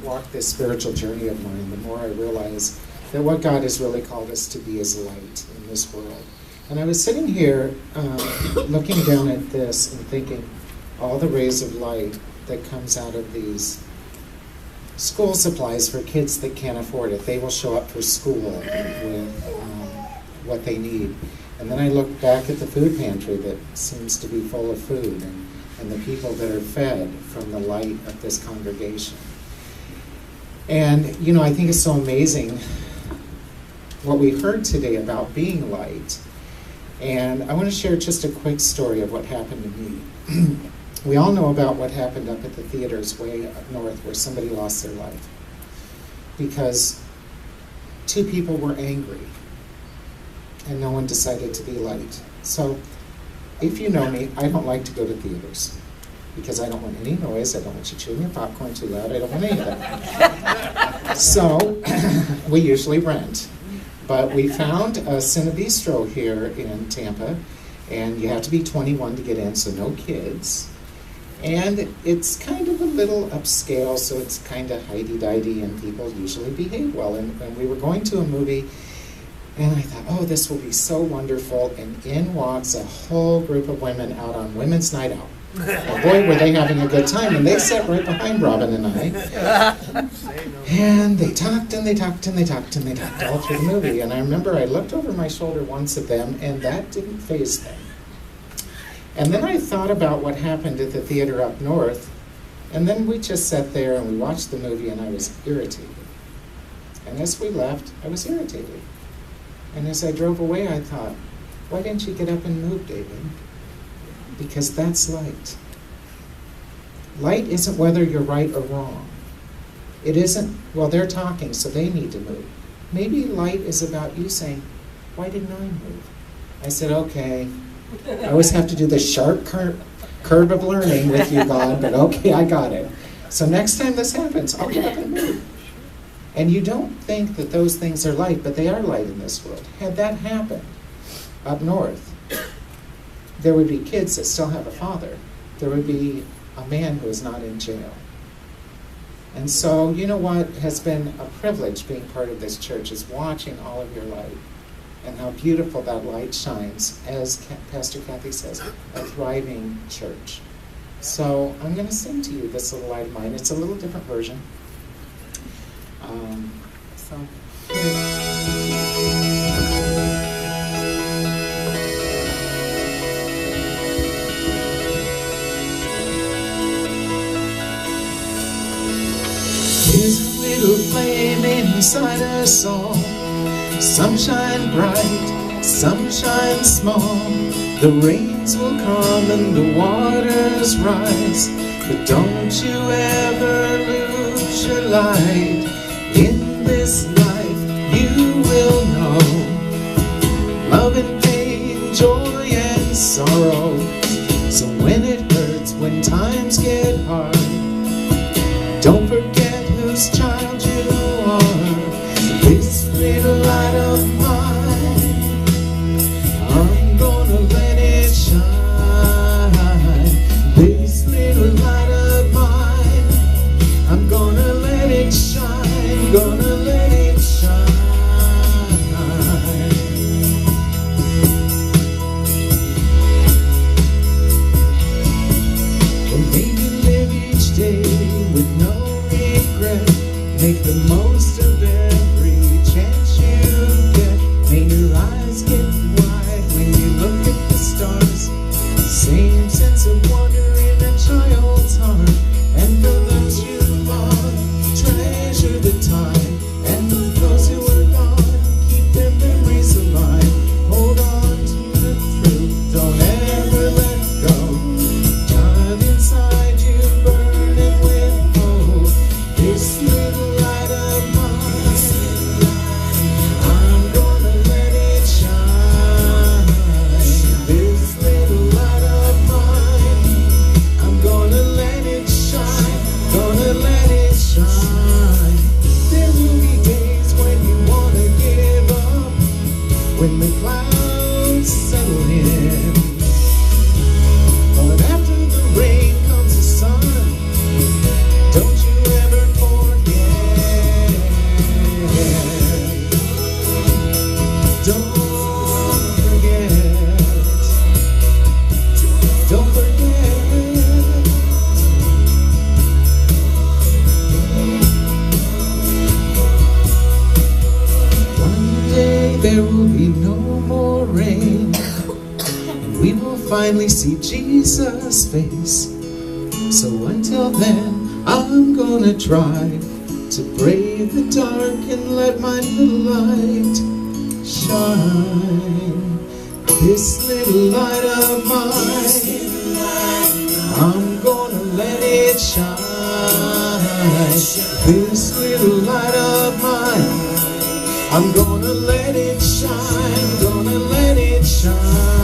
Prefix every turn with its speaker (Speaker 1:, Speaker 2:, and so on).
Speaker 1: walk this spiritual journey of mine, the more I realize that what God has really called us to be is light in this world. And I was sitting here looking down at this and thinking all the rays of light that comes out of these school supplies for kids that can't afford it. They will show up for school with what they need. And then I look back at the food pantry that seems to be full of food and the people that are fed from the light of this congregation. And, you know, I think it's so amazing what we heard today about being light. And I want to share just a quick story of what happened to me. We all know about what happened up at the theaters way up north where somebody lost their life because two people were angry and no one decided to be light. So if you know me, I don't like to go to theaters because I don't want any noise. I don't want you chewing your popcorn too loud. I don't want any of that. So we usually rent. But we found a Cinebistro here in Tampa, and you have to be 21 to get in, so no kids. And it's kind of a little upscale, so it's kind of hidey-didey, and people usually behave well. And we were going to a movie, and I thought, oh, this will be so wonderful. And in walks a whole group of women out on Women's Night Out. And boy, were they having a good time. And they sat right behind Robin and I. And they talked and they talked and they talked and they talked all through the movie. And I remember I looked over my shoulder once at them, and that didn't faze them. And then I thought about what happened at the theater up north. And then we just sat there and we watched the movie, and I was irritated. And as we left, I was irritated. And as I drove away, I thought, why didn't you get up and move, David? Because that's light. Light isn't whether you're right or wrong. It isn't, well, they're talking, so they need to move. Maybe light is about you saying, why didn't I move? I said, okay. I always have to do the sharp curve of learning with you, God, but okay, I got it. So next time this happens, I'll get up and move. And you don't think that those things are light, but they are light in this world. Had that happened up north, there would be kids that still have a father. There would be a man who is not in jail. And so, you know what has been a privilege being part of this church is watching all of your light and how beautiful that light shines, as Pastor Kathy says, a thriving church. So I'm going to sing to you this little light of mine. It's a little different version. There's a little flame inside us all. Sunshine bright, sunshine small. The rains will come and the waters rise, but don't you ever lose your light. In this life you will know love and pain, joy and sorrow. So when it hurts, when times get hard, don't forget whose child you are. This little light of mine, I'm gonna let it shine. This little light of mine, I'm gonna let it shine, gonna let it shine. Well, maybe live each day with no regret. Make the most of every chance you get. May your eyes get wide when you look at the stars. Same sense of wonder in a child's heart. And for those you love, treasure the time. And for those who are gone, keep their memories alive. Hold on to the truth, don't ever let go. Child inside you burning with hope. This little light of finally see Jesus' face. So until then, I'm gonna try to brave the dark and let my little light shine. This little light of mine, I'm gonna let it shine. This little light of mine, I'm gonna let it shine, gonna let it shine.